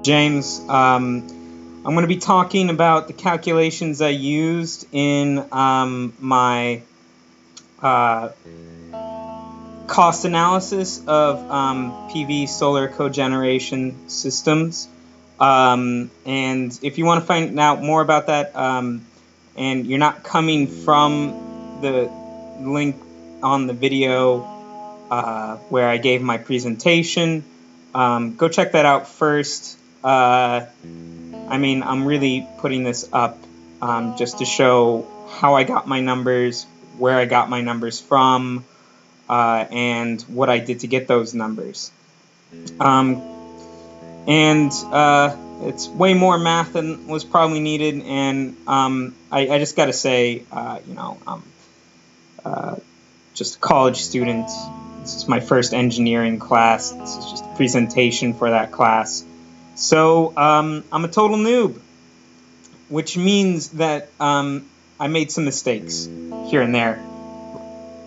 James. I'm going to be talking about the calculations I used in my cost analysis of PV solar cogeneration systems. And if you want to find out more about that, and you're not coming from the link on the video where I gave my presentation, go check that out first. I mean, I'm really putting this up just to show how I got my numbers, where I got my numbers from, and what I did to get those numbers. It's way more math than was probably needed, and I just got to say, just a college student. This is my first engineering class. This is just a presentation for that class. So I'm a total noob, which means that I made some mistakes here and there,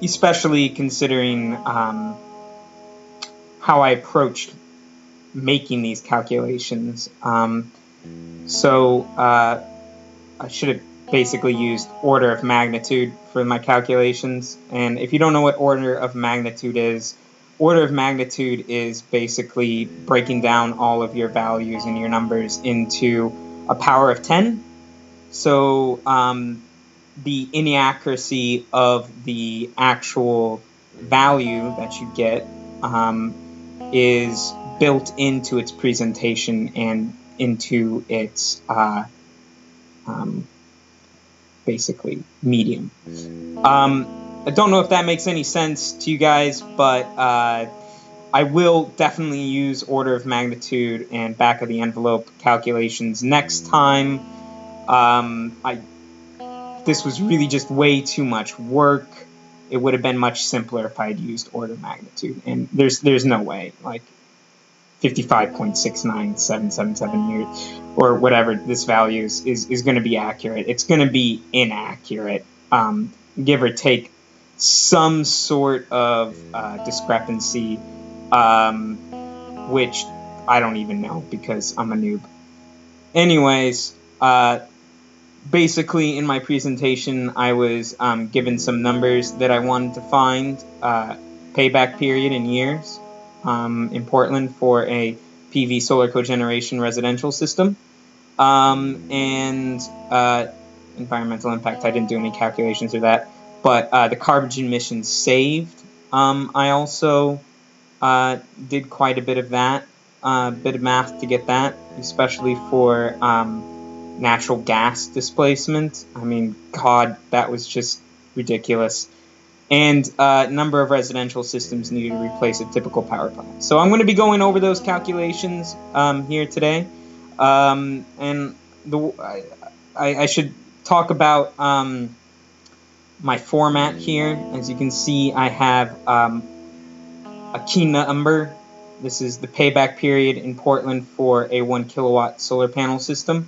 especially considering how I approached making these calculations. So I should have basically used order of magnitude for my calculations. And if you don't know what order of magnitude is basically breaking down all of your values and your numbers into a power of 10. So the inaccuracy of the actual value that you get is built into its presentation and into its basically medium. I don't know if that makes any sense to you guys, but I will definitely use order of magnitude and back of the envelope calculations next time. This was really just way too much work. It would have been much simpler if I had used order of magnitude, and there's no way, like 55.69777 years or whatever this value is going to be accurate. It's going to be inaccurate, give or take some sort of discrepancy, which I don't even know because I'm a noob. Anyways, basically in my presentation I was given some numbers that I wanted to find, payback period in years, in Portland for a PV solar cogeneration residential system, and environmental impact. I didn't do any calculations of that, but the carbon emissions saved, I also did quite a bit of that, bit of math to get that, especially for natural gas displacement. I mean, God, that was just ridiculous. And number of residential systems needed to replace a typical power plant. So I'm going to be going over those calculations here today. And I should talk about my format here. As you can see, I have a key number. This is the payback period in Portland for a 1 kilowatt solar panel system.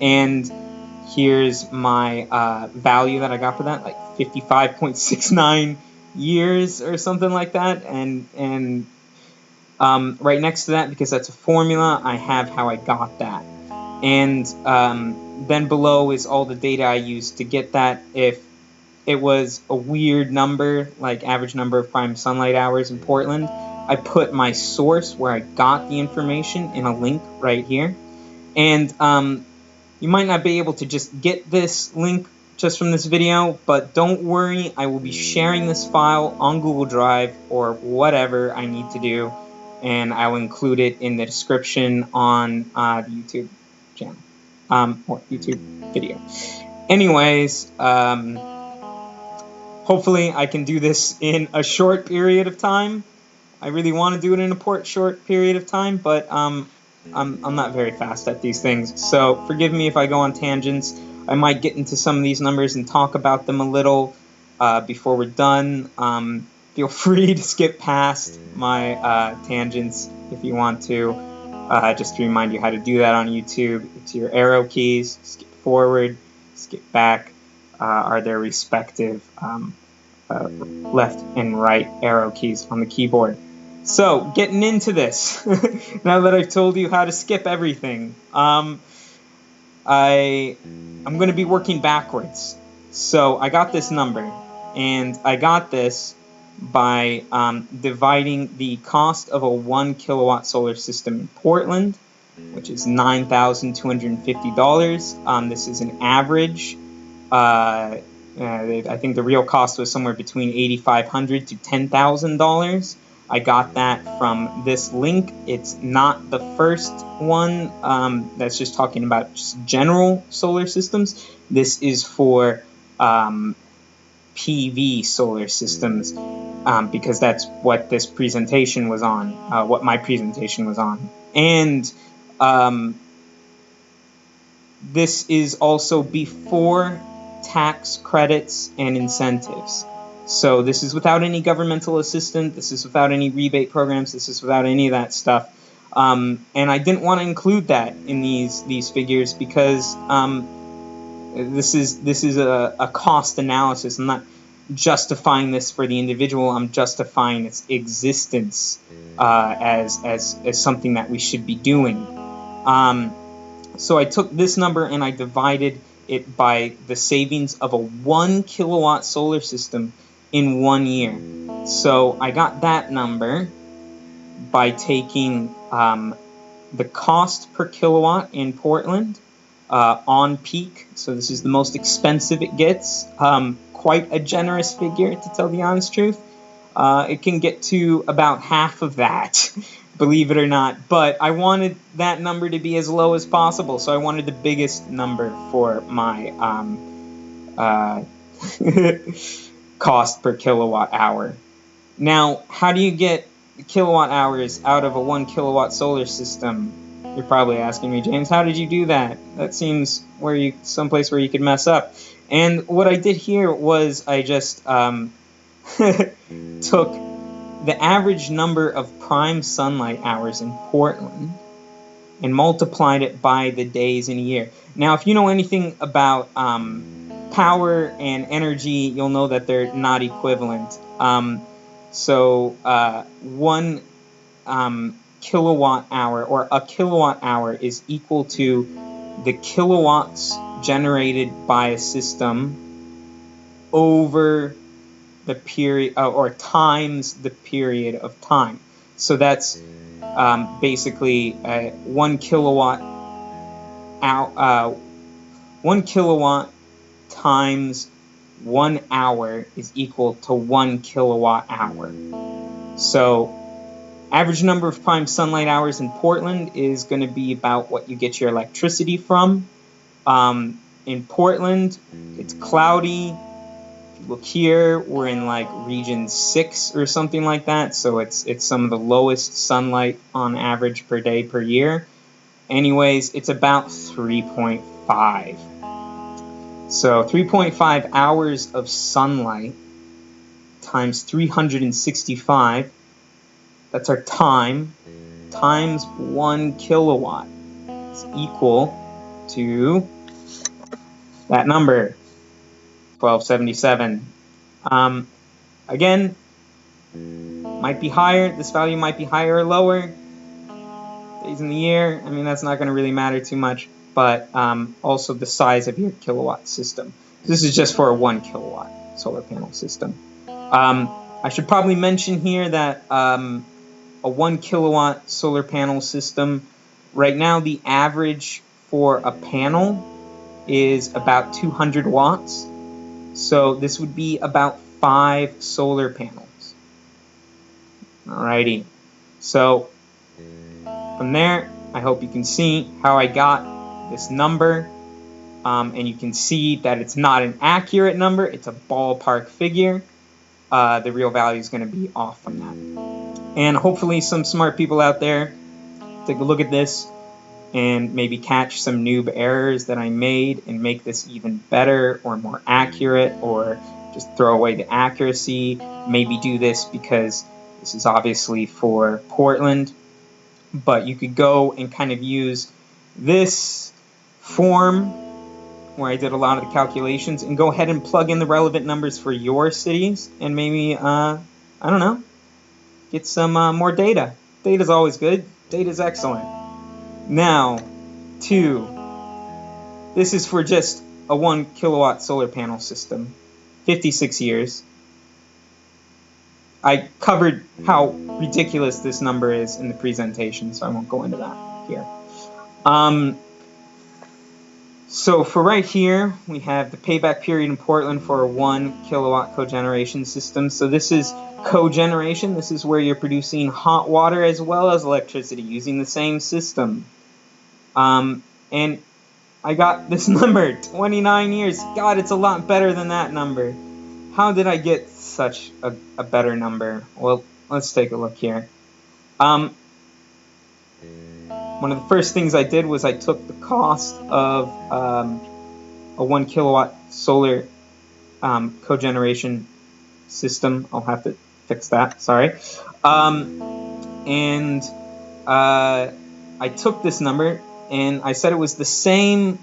And here's my value that I got for that, like 55.69 years or something like that. And right next to that, because that's a formula, I have how I got that. And then below is all the data I used to get that. If it was a weird number, like average number of prime sunlight hours in Portland, I put my source where I got the information in a link right here. And you might not be able to just get this link just from this video, but don't worry, I will be sharing this file on Google Drive or whatever I need to do, and I will include it in the description on the YouTube channel, or YouTube video. Anyways, hopefully I can do this in a short period of time. I really want to do it in a short period of time, but I'm not very fast at these things, so forgive me if I go on tangents. I might get into some of these numbers and talk about them a little before we're done. Feel free to skip past my tangents if you want to. Just to remind you how to do that on YouTube, it's your arrow keys. Skip forward, skip back are their respective left and right arrow keys on the keyboard. So, getting into this, now that I've told you how to skip everything, I'm going to be working backwards. So I got this number, and I got this by dividing the cost of a 1 kilowatt solar system in Portland, which is $9,250. This is an average. I think the real cost was somewhere between $8,500 to $10,000. I got that from this link. It's not the first one that's just talking about just general solar systems. This is for PV solar systems because that's what this presentation was on, what my presentation was on. And this is also before tax credits and incentives. So this is without any governmental assistance, this is without any rebate programs, this is without any of that stuff. And I didn't want to include that in these figures because this is a cost analysis. I'm not justifying this for the individual, I'm justifying its existence as something that we should be doing. So I took this number and I divided it by the savings of a 1 kilowatt solar system in 1 year. So I got that number by taking the cost per kilowatt in Portland on peak. So this is the most expensive it gets. Quite a generous figure, to tell the honest truth. It can get to about half of that, believe it or not. But I wanted that number to be as low as possible, so I wanted the biggest number for my cost per kilowatt hour. Now, how do you get kilowatt hours out of a 1 kilowatt solar system? You're probably asking me, James, how did you do that? That seems someplace where you could mess up. And what I did here was I just took the average number of prime sunlight hours in Portland and multiplied it by the days in a year. Now, if you know anything about power and energy, you'll know that they're not equivalent. So 1 kilowatt hour, or a kilowatt hour, is equal to the kilowatts generated by a system over the period, or times the period of time. So that's basically 1 kilowatt 1 kilowatt times 1 hour is equal to 1 kilowatt hour. So average number of prime sunlight hours in Portland is going to be about what you get your electricity from. In Portland, it's cloudy. If you look here, we're in like region 6 or something like that. So it's some of the lowest sunlight on average per day per year. Anyways, it's about 3.5. So 3.5 hours of sunlight times 365, that's our time, times 1 kilowatt is equal to that number, 1277. Again, might be higher. This value might be higher or lower. Days in the year, I mean, that's not going to really matter too much. But also the size of your kilowatt system. This is just for a 1 kilowatt solar panel system. I should probably mention here that a 1 kilowatt solar panel system, right now the average for a panel is about 200 watts. So this would be about 5 solar panels. Alrighty. So from there, I hope you can see how I got this number, and you can see that it's not an accurate number, it's a ballpark figure. The real value is going to be off from that. And hopefully some smart people out there take a look at this and maybe catch some noob errors that I made and make this even better or more accurate, or just throw away the accuracy. Maybe do this because this is obviously for Portland, but you could go and kind of use this form where I did a lot of the calculations and go ahead and plug in the relevant numbers for your cities, and maybe I don't know, get some more data. Data's always good. Data's excellent. Now, 2. This is for just a 1 kilowatt solar panel system. 56 years. I covered how ridiculous this number is in the presentation, so I won't go into that here. So for right here, we have the payback period in Portland for a 1 kilowatt cogeneration system. So this is cogeneration. This is where you're producing hot water as well as electricity using the same system. And I got this number, 29 years. God, it's a lot better than that number. How did I get such a better number? Well, let's take a look here. One of the first things I did was I took the cost of a 1 kilowatt solar cogeneration system. I'll have to fix that, sorry. And I took this number and I said it was the same,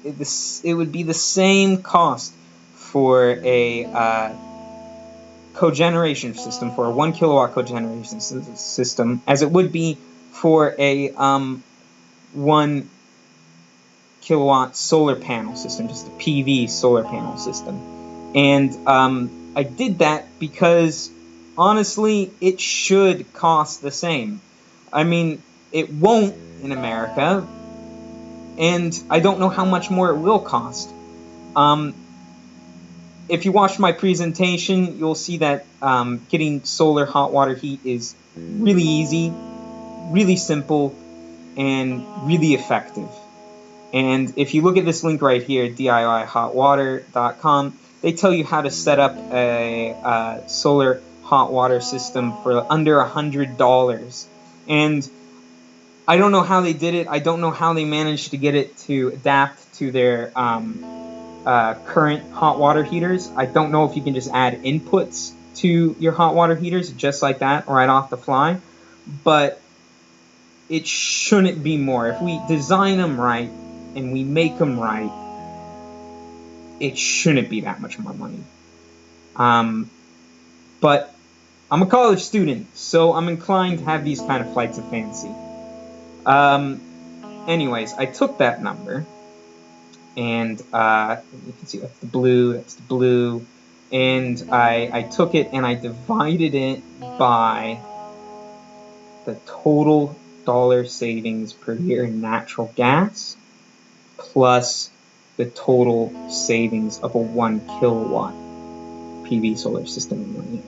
it would be the same cost for a cogeneration system, for a 1 kilowatt cogeneration system, as it would be for a 1 kilowatt solar panel system, just a PV solar panel system. And I did that because, honestly, it should cost the same. I mean, it won't in America, and I don't know how much more it will cost. If you watch my presentation, you'll see that getting solar hot water heat is really easy, really simple, and really effective. And if you look at this link right here, DIYHotWater.com, they tell you how to set up a solar hot water system for under $100. And I don't know how they did it. I don't know how they managed to get it to adapt to their current hot water heaters. I don't know if you can just add inputs to your hot water heaters just like that right off the fly. But it shouldn't be more. If we design them right and we make them right, it shouldn't be that much more money. But I'm a college student, so I'm inclined to have these kind of flights of fancy. Anyways, I took that number, and you can see that's the blue, and I took it and I divided it by the total dollar savings per year in natural gas plus the total savings of a 1 kilowatt PV solar system in 1 year.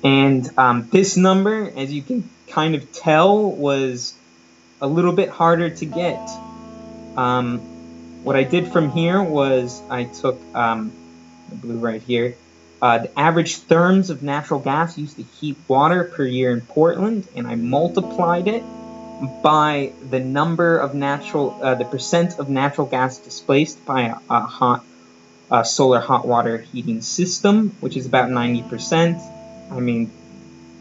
And this number, as you can kind of tell, was a little bit harder to get. What I did from here was I took the blue right here, the average therms of natural gas used to heat water per year in Portland, and I multiplied it by the number of the percent of natural gas displaced by a solar hot water heating system, which is about 90%. I mean,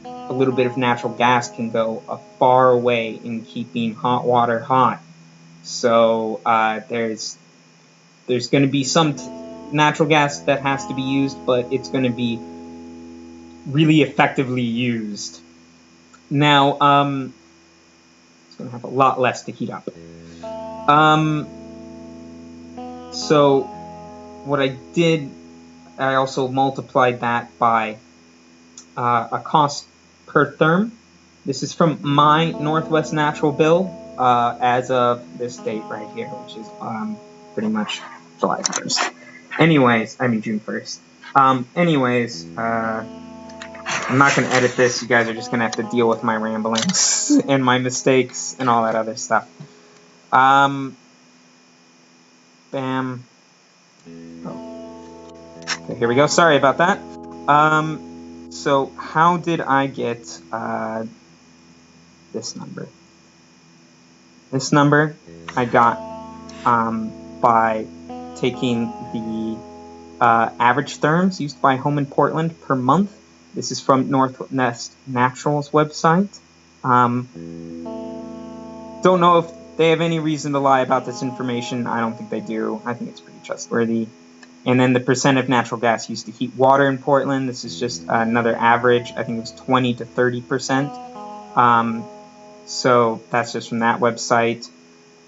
a little bit of natural gas can go a far way in keeping hot water hot. So there's going to be some natural gas that has to be used, but it's going to be really effectively used. Now, it's going to have a lot less to heat up. So what I did, I also multiplied that by a cost per therm. This is from my Northwest Natural bill as of this date right here, which is pretty much July 1st. June 1st. I'm not going to edit this. You guys are just going to have to deal with my ramblings and my mistakes and all that other stuff. Bam. Oh. Okay, here we go. Sorry about that. So how did I get this number? This number I got by taking the average therms used by a home in Portland per month. This is from Northwest Natural's website. Don't know if they have any reason to lie about this information. I don't think they do. I think it's pretty trustworthy. And then the percent of natural gas used to heat water in Portland. This is just another average. I think it was 20 to 30%. So that's just from that website.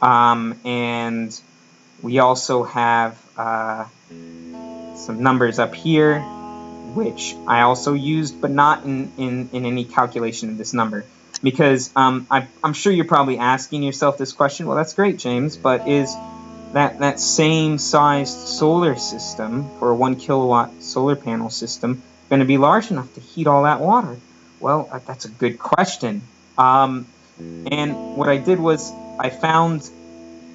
And we also have some numbers up here, which I also used, but not in any calculation of this number. Because I'm sure you're probably asking yourself this question. Well, that's great, James, but is that same sized solar system for a 1 kilowatt solar panel system going to be large enough to heat all that water? Well, that's a good question. And what I did was I found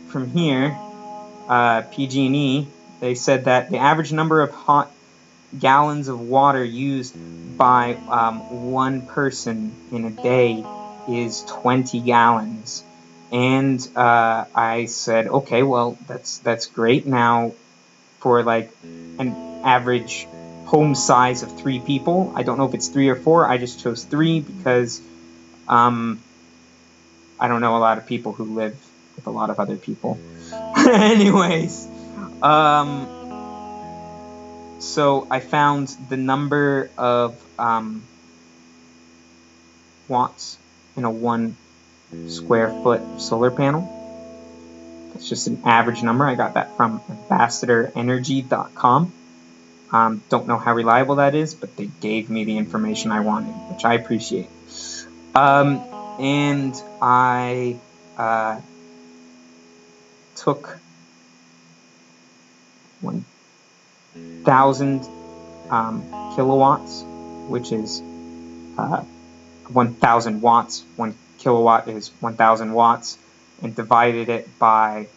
from here, PG&E, they said that the average number of hot gallons of water used by one person in a day is 20 gallons. And I said, okay, well, that's great. Now, for like an average home size of 3 people, I don't know if it's 3 or 4. I just chose 3 because I don't know a lot of people who live with a lot of other people. Anyways, so I found the number of watts in a 1 square foot solar panel. That's just an average number. I got that from ambassadorenergy.com. Don't know how reliable that is, but they gave me the information I wanted, which I appreciate. And I took 1,000 kilowatts, which is 1,000 watts. 1 kilowatt is 1,000 watts, and divided it by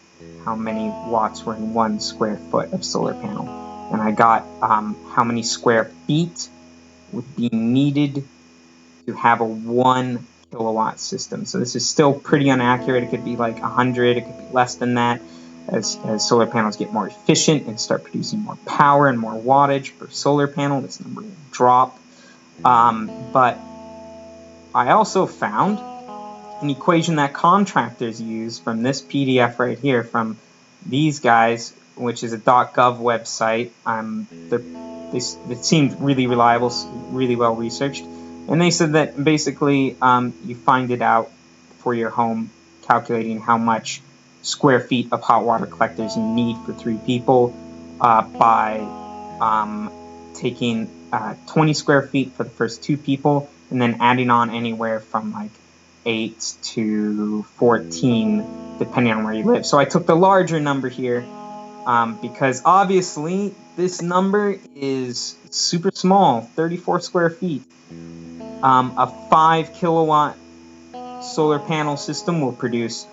how many watts were in 1 square foot of solar panel. And I got how many square feet would be needed to have a 1 kilowatt system. So this is still pretty inaccurate. It could be like 100, it could be less than that. As solar panels get more efficient and start producing more power and more wattage per solar panel, this number will drop. But I also found an equation that contractors use from this PDF right here from these guys, which is a .gov website. It seemed really reliable, really well researched. And they said that basically you find it out for your home, calculating how much square feet of hot water collectors you need for 3 people by taking 20 square feet for the first 2 people and then adding on anywhere from like 8 to 14 depending on where you live. So I took the larger number here because obviously this number is super small, 34 square feet. A 5 kilowatt solar panel system will produce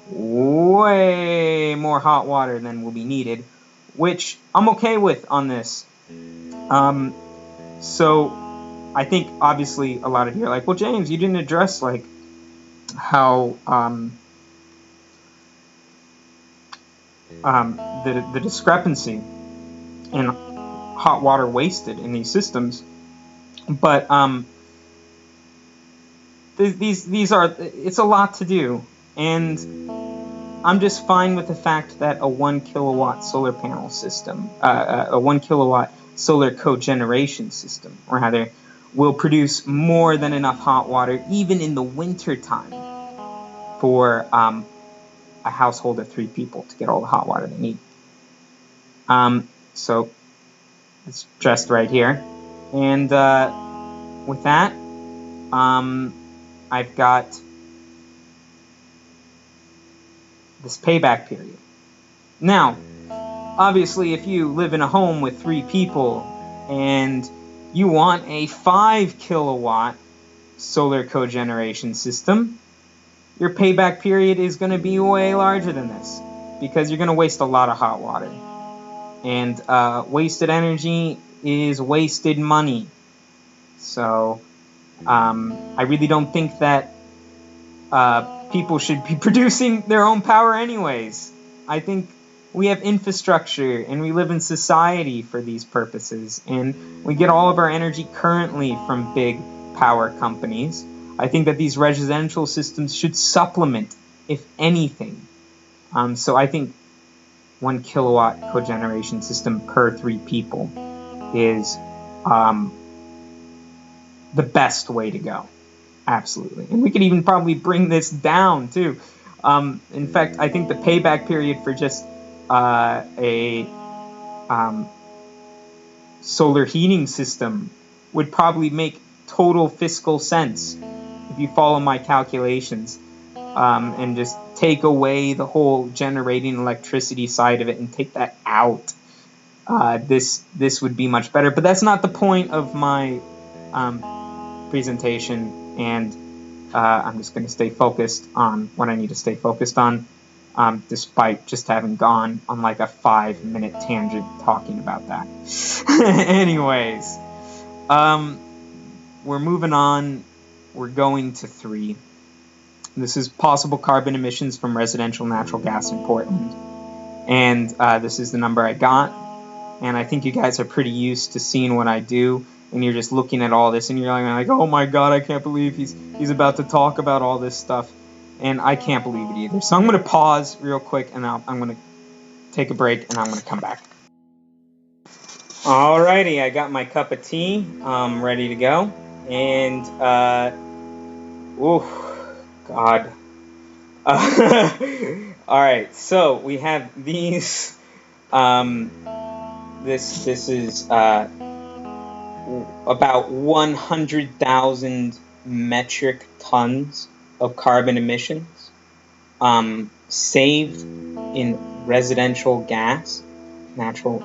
way more hot water than will be needed, which I'm okay with on this. So I think obviously a lot of you are like, well, James, you didn't address like how the discrepancy in hot water wasted in these systems. But these are, it's a lot to do, and I'm just fine with the fact that a 1 kilowatt solar panel system, a 1 kilowatt solar cogeneration system, or rather, will produce more than enough hot water even in the winter time for a household of 3 people to get all the hot water they need. So it's addressed right here, and with that, I've got this payback period. Now, obviously, if you live in a home with 3 people and you want a 5 kilowatt solar cogeneration system, your payback period is going to be way larger than this because you're going to waste a lot of hot water. And wasted energy is wasted money. So I really don't think that people should be producing their own power anyways. I think we have infrastructure and we live in society for these purposes, and we get all of our energy currently from big power companies. I think that these residential systems should supplement, if anything. So I think 1 kilowatt cogeneration system per 3 people is the best way to go. Absolutely. And we could even probably bring this down too. In fact, I think the payback period for just a solar heating system would probably make total fiscal sense if you follow my calculations, and just take away the whole generating electricity side of it and take that out. This would be much better, but that's not the point of my presentation, and I'm just going to stay focused on what I need to stay focused on, despite just having gone on like a 5-minute tangent talking about that. Anyways, we're moving on. We're going to 3. This is possible carbon emissions from residential natural gas in Portland. And this is the number I got. And I think you guys are pretty used to seeing what I do. And you're just looking at all this and you're like, oh my God, I can't believe he's about to talk about all this stuff. And I can't believe it either. So I'm going to pause real quick and I'm going to take a break and I'm going to come back. Alrighty, I got my cup of tea. I'm ready to go. And, God. Alright, so we have these, this is, about 100,000 metric tons of carbon emissions, saved in residential natural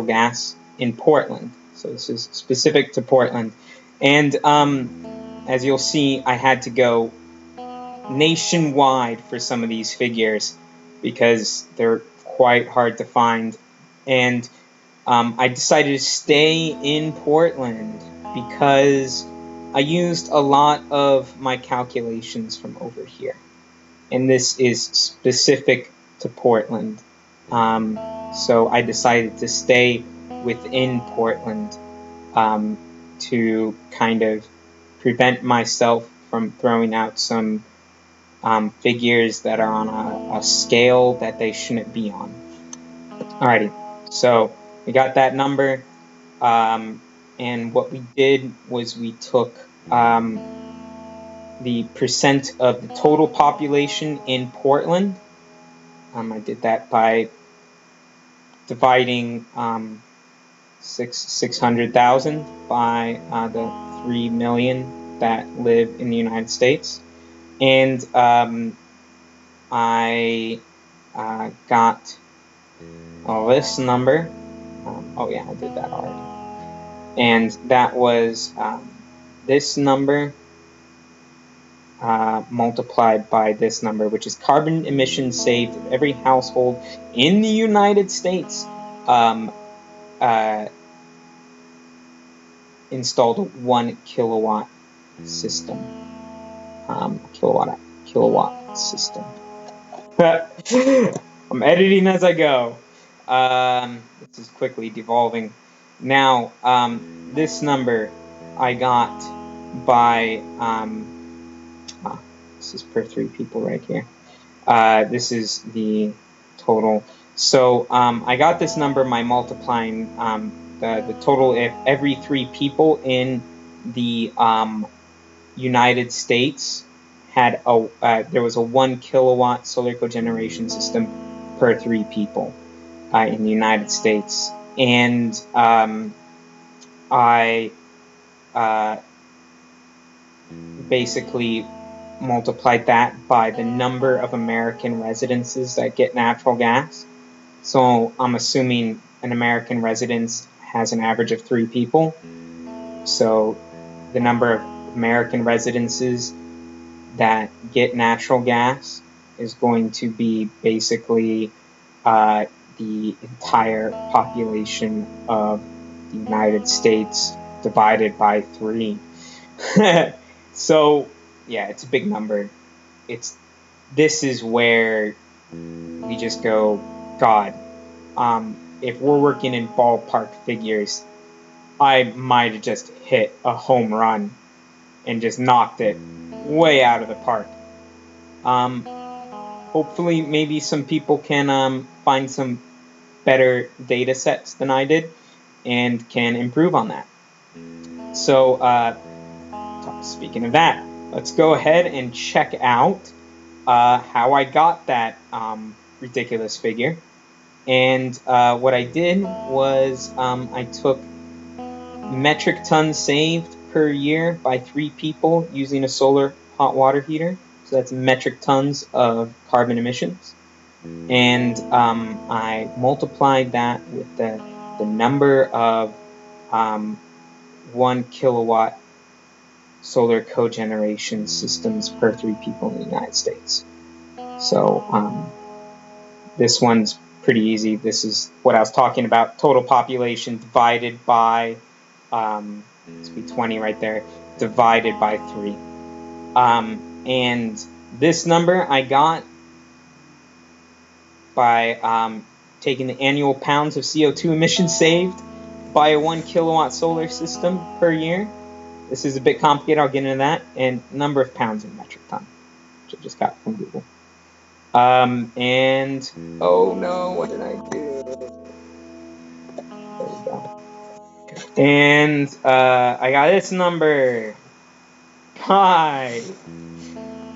gas in Portland. So this is specific to Portland. And as you'll see, I had to go nationwide for some of these figures because they're quite hard to find. And I decided to stay in Portland because I used a lot of my calculations from over here. And this is specific to Portland. So I decided to stay within Portland to kind of prevent myself from throwing out some figures that are on a scale that they shouldn't be on. Alrighty, so we got that number, and what we did was we took the percent of the total population in Portland. I did that by dividing 600,000 by the 3 million that live in the United States. And I got this number. Oh yeah, I did that already. And that was this number multiplied by this number, which is carbon emissions saved if every household in the United States installed a 1 kilowatt system. Kilowatt system. I'm editing as I go. This is quickly devolving. Now, this number I got by, this is per 3 people right here. This is the total. So I got this number by multiplying the total if every 3 people in the United States had there was a 1 kilowatt solar cogeneration system per 3 people in the United States. And I basically multiplied that by the number of American residences that get natural gas. So I'm assuming an American residence has an average of 3 people. So the number of American residences that get natural gas is going to be basically the entire population of the United States divided by 3. So yeah, it's a big number. This is where we just go, God, if we're working in ballpark figures, I might have just hit a home run and just knocked it way out of the park. hopefully maybe some people can find some better data sets than I did and can improve on that. So speaking of that, let's go ahead and check out how I got that ridiculous figure. And what I did was I took metric tons saved per year by 3 people using a solar hot water heater. So that's metric tons of carbon emissions. And I multiplied that with the number of 1 kilowatt solar cogeneration systems per 3 people in the United States. So this one's pretty easy. This is what I was talking about. Total population divided by, it's be 20 right there, divided by 3. And this number I got by taking the annual pounds of CO2 emissions saved by a 1 kilowatt solar system per year. This is a bit complicated, I'll get into that, and number of pounds in metric ton, which I just got from Google. And, oh no, what did I do? There we go. And I got this number by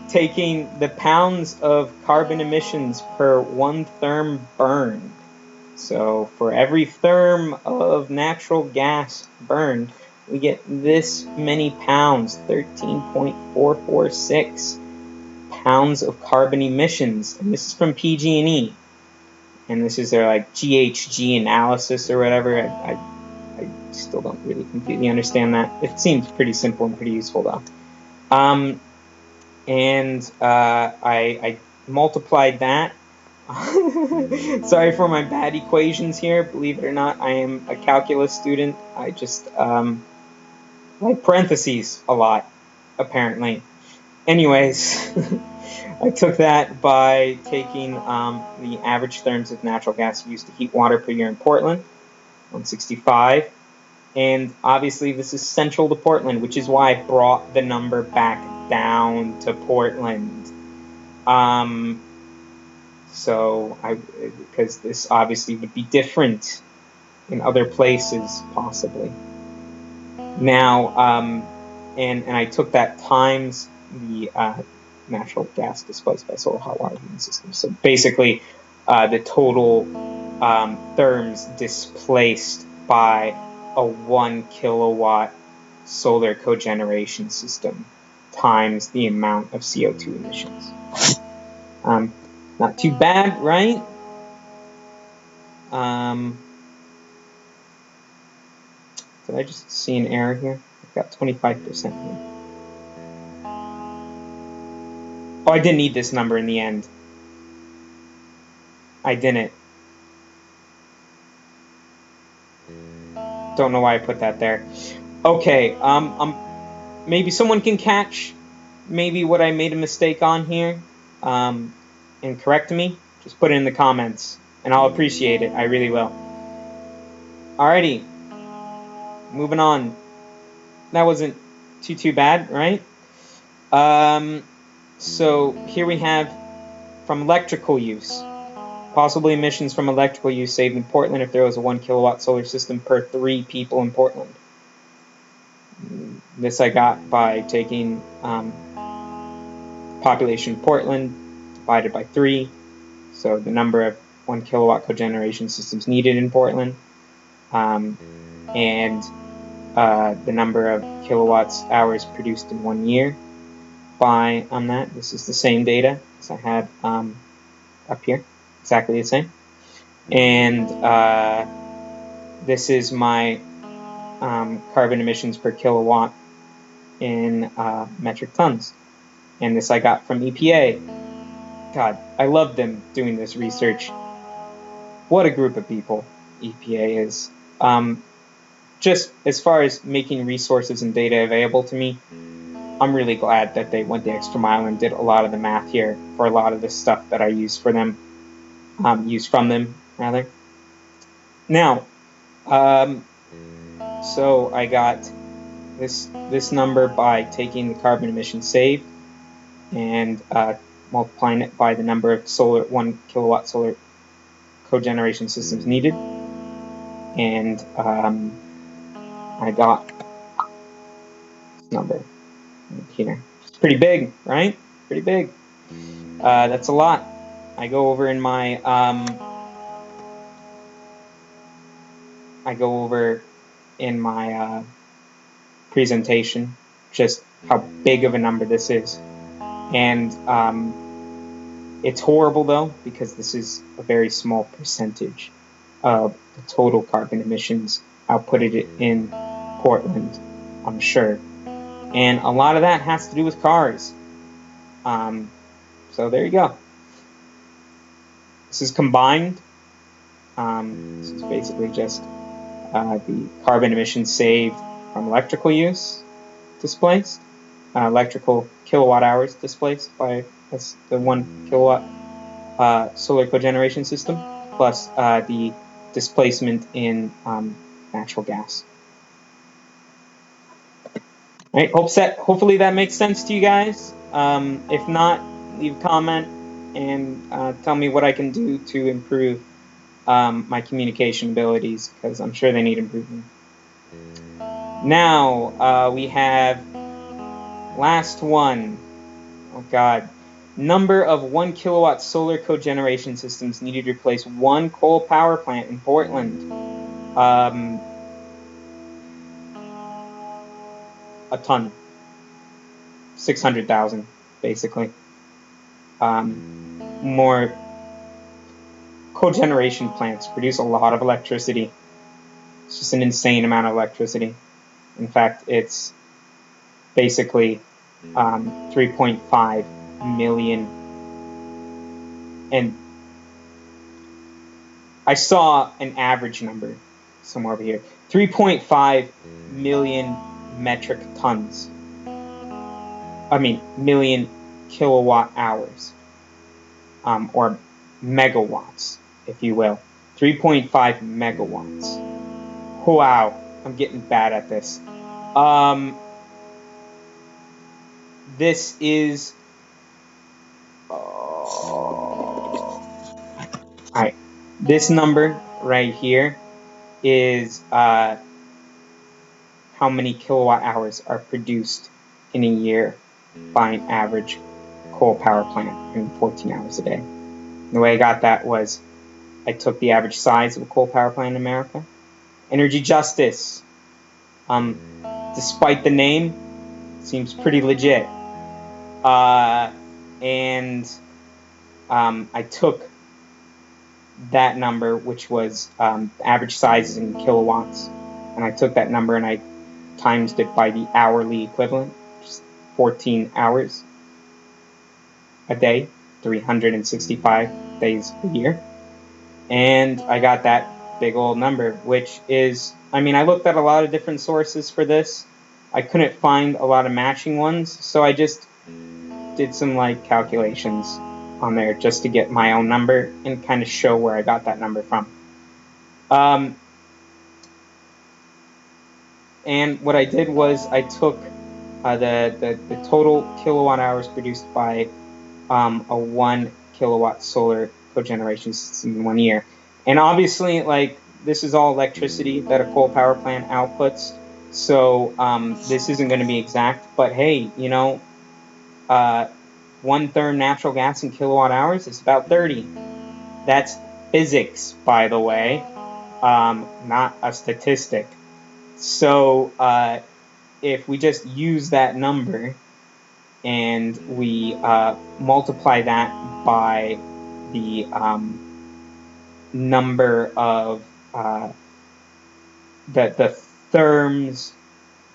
taking the pounds of carbon emissions per 1 therm burned. So for every therm of natural gas burned, we get this many pounds, 13.446 pounds of carbon emissions. And this is from PG&E. And this is their like GHG analysis or whatever. I still don't really completely understand that. It seems pretty simple and pretty useful though. I multiplied that. Sorry for my bad equations here. Believe it or not, I am a calculus student. I just like parentheses a lot, apparently. Anyways, I took that by taking the average therms of natural gas used to heat water per year in Portland, 165. And obviously this is central to Portland, which is why I brought the number back down to Portland. Because this obviously would be different in other places, possibly. Now, and I took that times the natural gas displaced by solar hot water heating systems. So basically, the total therms displaced by a 1 kilowatt solar cogeneration system times the amount of CO2 emissions. Not too bad, right? Did I just see an error here? I've got 25% here. Oh, I didn't need this number in the end. I didn't. Don't know why I put that there. Okay, maybe someone can catch maybe what I made a mistake on here and correct me. Just put it in the comments and I'll appreciate it. I really will. Alrighty, moving on. That wasn't too bad, right? So here we have from electrical use. Possible emissions from electrical use saved in Portland if there was a 1 kilowatt solar system per 3 people in Portland. This I got by taking population of Portland divided by 3. So the number of 1 kilowatt cogeneration systems needed in Portland. And the number of kilowatts hours produced in 1 year by that. This is the same data as I had up here. Exactly the same. And this is my carbon emissions per kilowatt in metric tons. And this I got from EPA. God, I love them doing this research. What a group of people EPA is. Just as far as making resources and data available to me, I'm really glad that they went the extra mile and did a lot of the math here for a lot of the stuff that I use for them. Use from them, rather. Now, so I got this number by taking the carbon emissions saved and multiplying it by the number of 1 kilowatt solar cogeneration systems needed, and I got this number here. It's pretty big, right? Pretty big. That's a lot. I go over in my presentation just how big of a number this is, and it's horrible though, because this is a very small percentage of the total carbon emissions outputted in Portland, I'm sure, and a lot of that has to do with cars. So there you go. This is combined. This is basically just the carbon emissions saved from electrical use displaced, electrical kilowatt hours displaced by the 1 kilowatt solar cogeneration system, plus the displacement in natural gas. All right, hopefully that makes sense to you guys. If not, leave a comment and tell me what I can do to improve my communication abilities, because I'm sure they need improvement. Now we have last one. Oh God. Number of 1 kilowatt solar cogeneration systems needed to replace 1 coal power plant in Portland. A ton. 600,000, basically. More cogeneration plants produce a lot of electricity. It's just an insane amount of electricity. In fact, it's basically 3.5 million. And I saw an average number somewhere over here. 3.5 million metric tons. Million kilowatt hours. Or megawatts, if you will. 3.5 megawatts. Wow, I'm getting bad at this. This is... Alright, this number right here is how many kilowatt hours are produced in a year by an average coal power plant in 14 hours a day. The way I got that was I took the average size of a coal power plant in America. Energy Justice, despite the name, seems pretty legit. And I took that number, which was average size in kilowatts, and I took that number and I times it by the hourly equivalent, which is 14 hours a day, 365 days a year, and I got that big old number, which is, I looked at a lot of different sources for this. I couldn't find a lot of matching ones, so I just did some calculations on there just to get my own number and kind of show where I got that number from. And what I did was I took the total kilowatt hours produced by a 1 kilowatt solar cogeneration system in 1 year. And obviously, this is all electricity that a coal power plant outputs, so this isn't going to be exact, but hey, 1/3 natural gas in kilowatt hours is about 30. That's physics, by the way, not a statistic. So if we just use that number and we multiply that by the number of the therms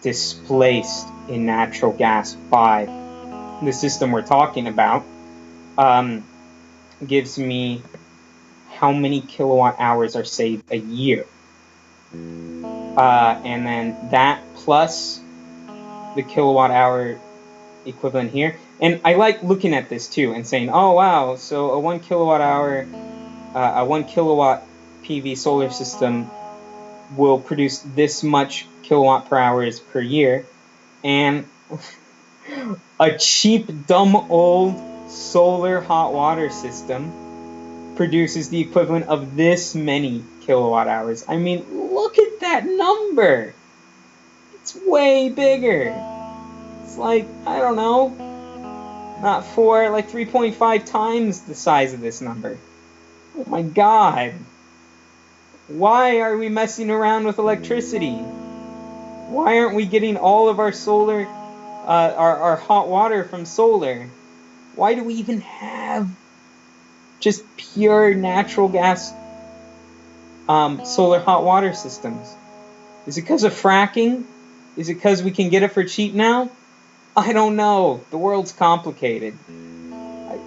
displaced in natural gas by the system we're talking about, gives me how many kilowatt hours are saved a year. And then that plus the kilowatt hour equivalent here. And I like looking at this too and saying, oh wow, so a 1 kilowatt hour, a 1 kilowatt PV solar system will produce this much kilowatt per hours per year. And a cheap, dumb, old solar hot water system produces the equivalent of this many kilowatt hours. I mean, look at that number. It's way bigger. It's like, I don't know, not 4, like 3.5 times the size of this number. Oh my God. Why are we messing around with electricity? Why aren't we getting all of our solar, our hot water from solar? Why do we even have just pure natural gas solar hot water systems? Is it because of fracking? Is it because we can get it for cheap now? I don't know. The world's complicated.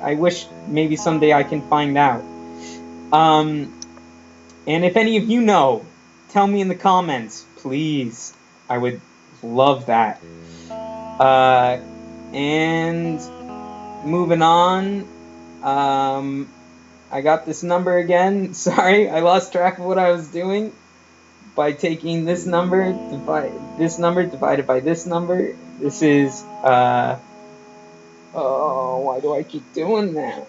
I wish maybe someday I can find out. And if any of you know, tell me in the comments, please. I would love that. And moving on, I got this number again. Sorry, I lost track of what I was doing. By taking this number, divided by this number. This is, oh, why do I keep doing that?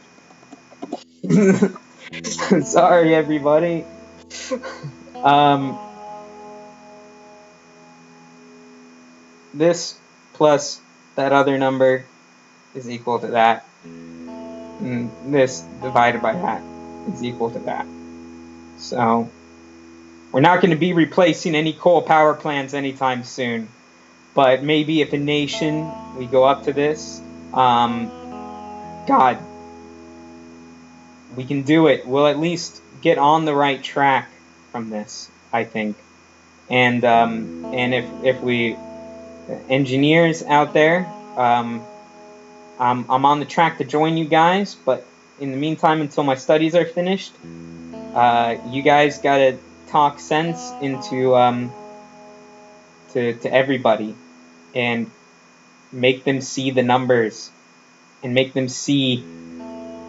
Sorry, everybody. This plus that other number is equal to that. And this divided by that is equal to that. So we're not going to be replacing any coal power plants anytime soon. But maybe if a nation, we go up to this, God, we can do it. We'll at least get on the right track from this, I think. And if we, engineers out there, I'm on the track to join you guys, but in the meantime, until my studies are finished, you guys gotta talk sense into to everybody and make them see the numbers and make them see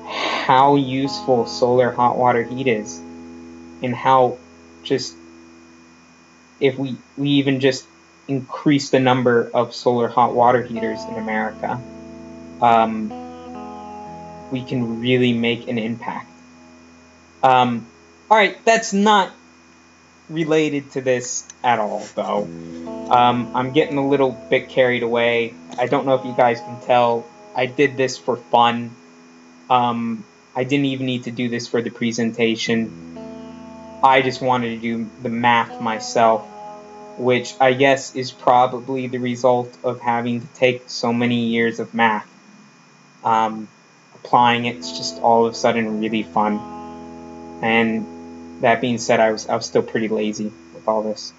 how useful solar hot water heat is and how just if we even just increase the number of solar hot water heaters in America, we can really make an impact. All right, that's not related to this at all, though. I'm getting a little bit carried away. I don't know if you guys can tell. I did this for fun. I didn't even need to do this for the presentation. I just wanted to do the math myself, which I guess is probably the result of having to take so many years of math. Applying it's just all of a sudden really fun. And that being said, I was still pretty lazy with all this.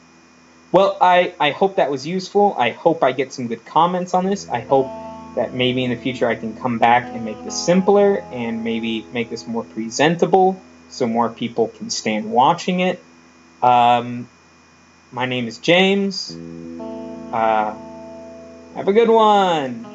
Well, I hope that was useful. I hope I get some good comments on this. I hope that maybe in the future I can come back and make this simpler and maybe make this more presentable so more people can stand watching it. My name is James. Have a good one.